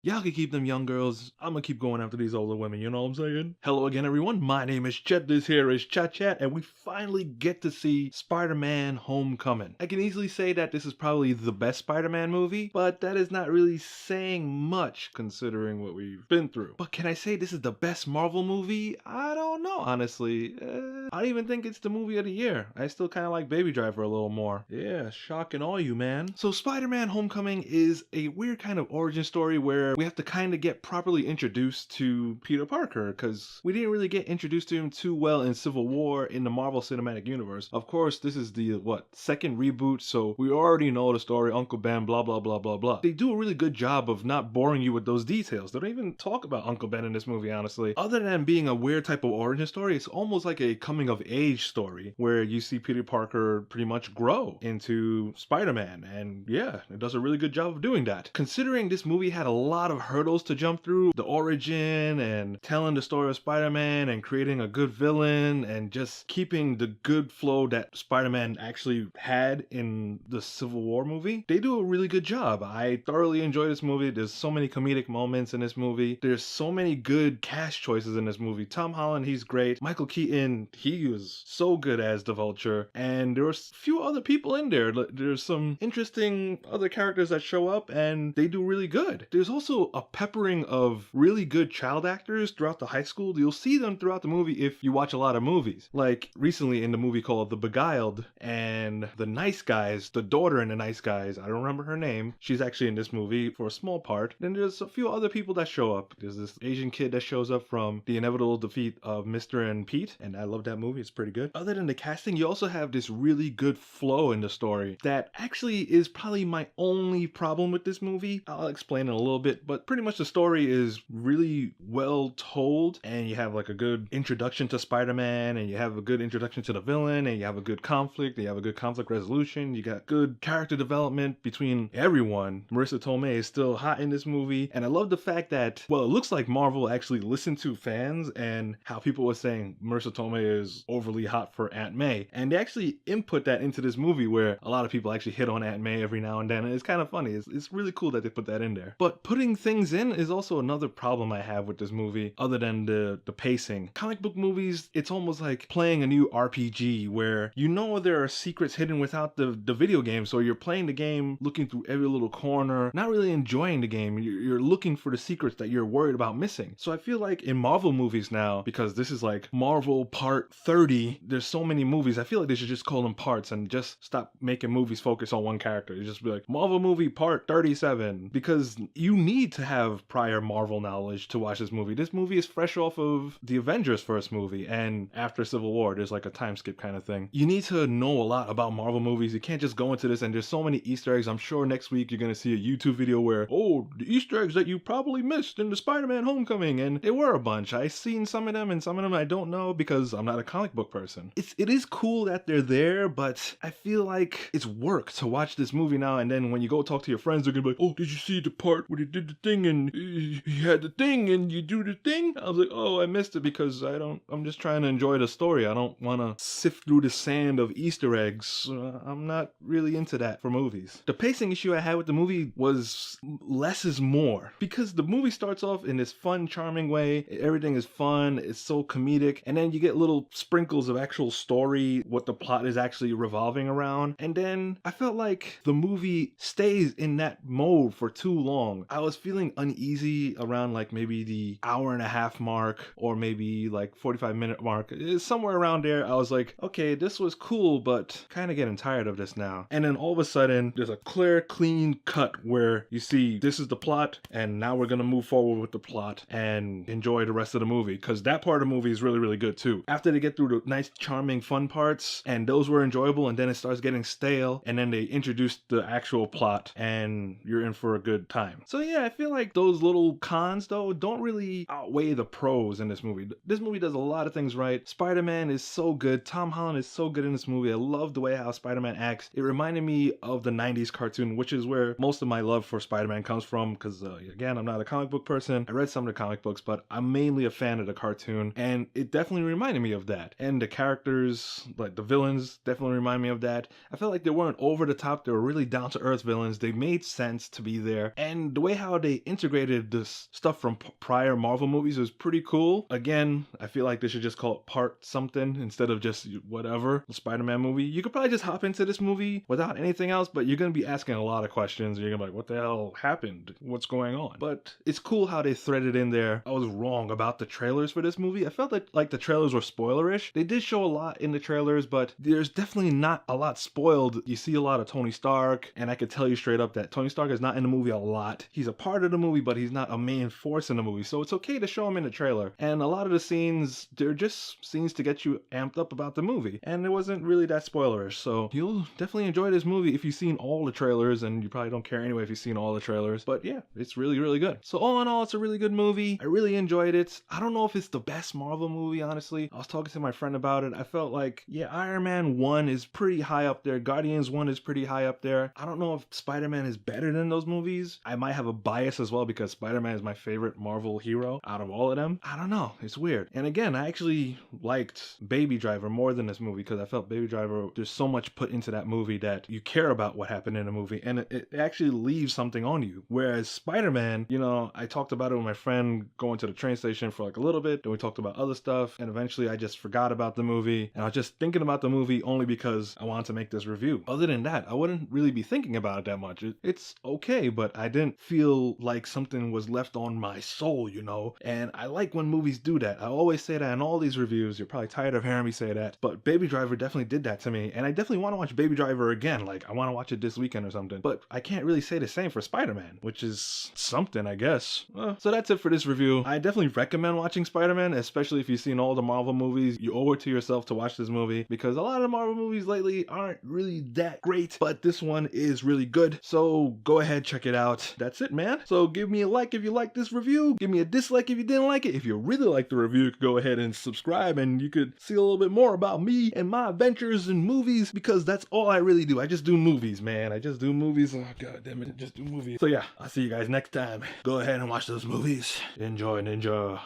Y'all can keep them young girls. I'm gonna keep going after these older women, you know what I'm saying? Hello again, everyone. My name is Chet. This here is ChetChat, and we finally get to see Spider-Man Homecoming. I can easily say that this is probably the best Spider-Man movie, but that is not really saying much considering what we've been through. But can I say this is the best Marvel movie? I don't know, honestly. I don't even think it's the movie of the year. I still kind of like Baby Driver a little more. Yeah, shocking all you, man. So Spider-Man Homecoming is a weird kind of origin story where we have to kind of get properly introduced to Peter Parker, because we didn't really get introduced to him too well in Civil War in the Marvel Cinematic Universe. Of course, this is the, second reboot, so we already know the story, Uncle Ben, blah, blah, blah, blah, blah. They do a really good job of not boring you with those details. They don't even talk about Uncle Ben in this movie, honestly. Other than being a weird type of origin story, it's almost like a coming of age story where you see Peter Parker pretty much grow into Spider-Man, and yeah, it does a really good job of doing that. Considering this movie had a lot of hurdles to jump through, the origin and telling the story of Spider-Man and creating a good villain and just keeping the good flow that Spider-Man actually had in the Civil War movie, they do a really good job. I thoroughly enjoy this movie. There's so many comedic moments in this movie. There's so many good cast choices in this movie. Tom Holland, he's great. Michael Keaton, he was so good as the Vulture. And there were a few other people in there. There's some interesting other characters that show up and they do really good. There's also a peppering of really good child actors throughout the high school. You'll see them throughout the movie if you watch a lot of movies. Like recently in the movie called The Beguiled and The Nice Guys, the daughter in The Nice Guys, I don't remember her name. She's actually in this movie for a small part. Then there's a few other people that show up. There's this Asian kid that shows up from The Inevitable Defeat of Mr. and Pete, and I love that movie. It's pretty good. Other than the casting, you also have this really good flow in the story that actually is probably my only problem with this movie. I'll explain in a little bit, but pretty much the story is really well told, and you have like a good introduction to Spider-Man, and you have a good introduction to the villain, and you have a good conflict, and you have a good conflict resolution. You got good character development between everyone. Marissa Tomei is still hot in this movie, and I love the fact that, well, it looks like Marvel actually listened to fans and how people were saying Marissa Tomei is overly hot for Aunt May, and they actually input that into this movie where a lot of people actually hit on Aunt May every now and then, and it's kind of funny. It's really cool that they put that in there. But putting things in is also another problem I have with this movie, other than the pacing. Comic book movies, it's almost like playing a new RPG where you know there are secrets hidden without the video game, so you're playing the game looking through every little corner, not really enjoying the game. You're looking for the secrets that you're worried about missing. So I feel like in Marvel movies now, because this is like Marvel Part 30, there's so many movies, I feel like they should just call them parts and just stop making movies focus on one character. You just be like, Marvel movie Part 37, because you need to have prior Marvel knowledge to watch this movie. This movie is fresh off of the Avengers first movie, and after Civil War, there's like a time skip kind of thing. You need to know a lot about Marvel movies. You can't just go into this, and there's so many Easter eggs. I'm sure next week you're gonna see a YouTube video where, oh, the Easter eggs that you probably missed in the Spider-Man Homecoming, and there were a bunch. I've seen some of them, and some of them I don't know because I'm not a comic book person. It is cool that they're there, but I feel like it's work to watch this movie now, and then when you go talk to your friends, they're gonna be like, oh, did you see the part where he did the thing and he had the thing and you do the thing? I was like, oh, I missed it because I'm just trying to enjoy the story. I don't want to sift through the sand of Easter eggs. I'm not really into that for movies. The pacing issue I had with the movie was less is more, because the movie starts off in this fun, charming way. Everything is fun. It's so comedic. And then you get little sprinkles of actual story, what the plot is actually revolving around. And then I felt like the movie stays in that mode for too long. I was feeling uneasy around like maybe the hour and a half mark, or maybe like 45-minute mark. It's somewhere around there. I was like, okay, this was cool, but kind of getting tired of this now. And then all of a sudden, there's a clear, clean cut where you see this is the plot, and now we're gonna move forward with the plot and enjoy the rest of the movie, because that part of the movie is really, really good too. After they get through the nice, charming, fun parts, and those were enjoyable, and then it starts getting stale, and then they introduce the actual plot, and you're in for a good time. So yeah, I feel like those little cons though don't really outweigh the pros in this movie. This movie does a lot of things right. Spider-Man is so good. Tom Holland is so good in this movie. I love the way how Spider-Man acts. It reminded me of the 90s cartoon, which is where most of my love for Spider-Man comes from, because again, I'm not a comic book person. I read some of the comic books, but I'm mainly a fan of the cartoon, and it definitely reminded me of that. And the characters, like the villains, definitely remind me of that. I felt like they weren't over the top. They were really down to earth villains. They made sense to be there. And the way how how they integrated this stuff from prior Marvel movies. It was pretty cool. Again, I feel like they should just call it part something instead of just whatever, the Spider-Man movie. You could probably just hop into this movie without anything else, but you're going to be asking a lot of questions. You're going to be like, what the hell happened? What's going on? But it's cool how they threaded in there. I was wrong about the trailers for this movie. I felt like the trailers were spoilerish. They did show a lot in the trailers, but there's definitely not a lot spoiled. You see a lot of Tony Stark, and I could tell you straight up that Tony Stark is not in the movie a lot. He's a part of the movie, but he's not a main force in the movie, so it's okay to show him in the trailer. And a lot of the scenes, they're just scenes to get you amped up about the movie, and it wasn't really that spoilerish, so you'll definitely enjoy this movie if you've seen all the trailers, and you probably don't care anyway if you've seen all the trailers, but yeah, it's really, really good. So all in all, it's a really good movie. I really enjoyed it. I don't know if it's the best Marvel movie, honestly. I was talking to my friend about it. I felt like, yeah, Iron Man 1 is pretty high up there. Guardians 1 is pretty high up there. I don't know if Spider-Man is better than those movies. I might have a bias as well because Spider-Man is my favorite Marvel hero out of all of them. I don't know. It's weird. And again, I actually liked Baby Driver more than this movie because I felt Baby Driver, there's so much put into that movie that you care about what happened in the movie, and it actually leaves something on you. Whereas Spider-Man, you know, I talked about it with my friend going to the train station for like a little bit, then we talked about other stuff, and eventually I just forgot about the movie, and I was just thinking about the movie only because I wanted to make this review. Other than that, I wouldn't really be thinking about it that much. It's okay, but I didn't feel like something was left on my soul, you know? And I like when movies do that. I always say that in all these reviews. You're probably tired of hearing me say that, but Baby Driver definitely did that to me, and I definitely want to watch Baby Driver again. Like, I want to watch it this weekend or something, but I can't really say the same for Spider-Man, which is something, I guess. So that's it for this review. I definitely recommend watching Spider-Man, especially if you've seen all the Marvel movies. You owe it to yourself to watch this movie because a lot of the Marvel movies lately aren't really that great, but this one is really good. So go ahead, check it out. That's it, man. So give me a like if you like this review. Give me a dislike if you didn't like it. If you really like the review, you could go ahead and subscribe and you could see a little bit more about me and my adventures in movies because that's all I really do. I just do movies, man. I just do movies. Oh, god damn it. I just do movies. So yeah, I'll see you guys next time. Go ahead and watch those movies. Enjoy, ninja.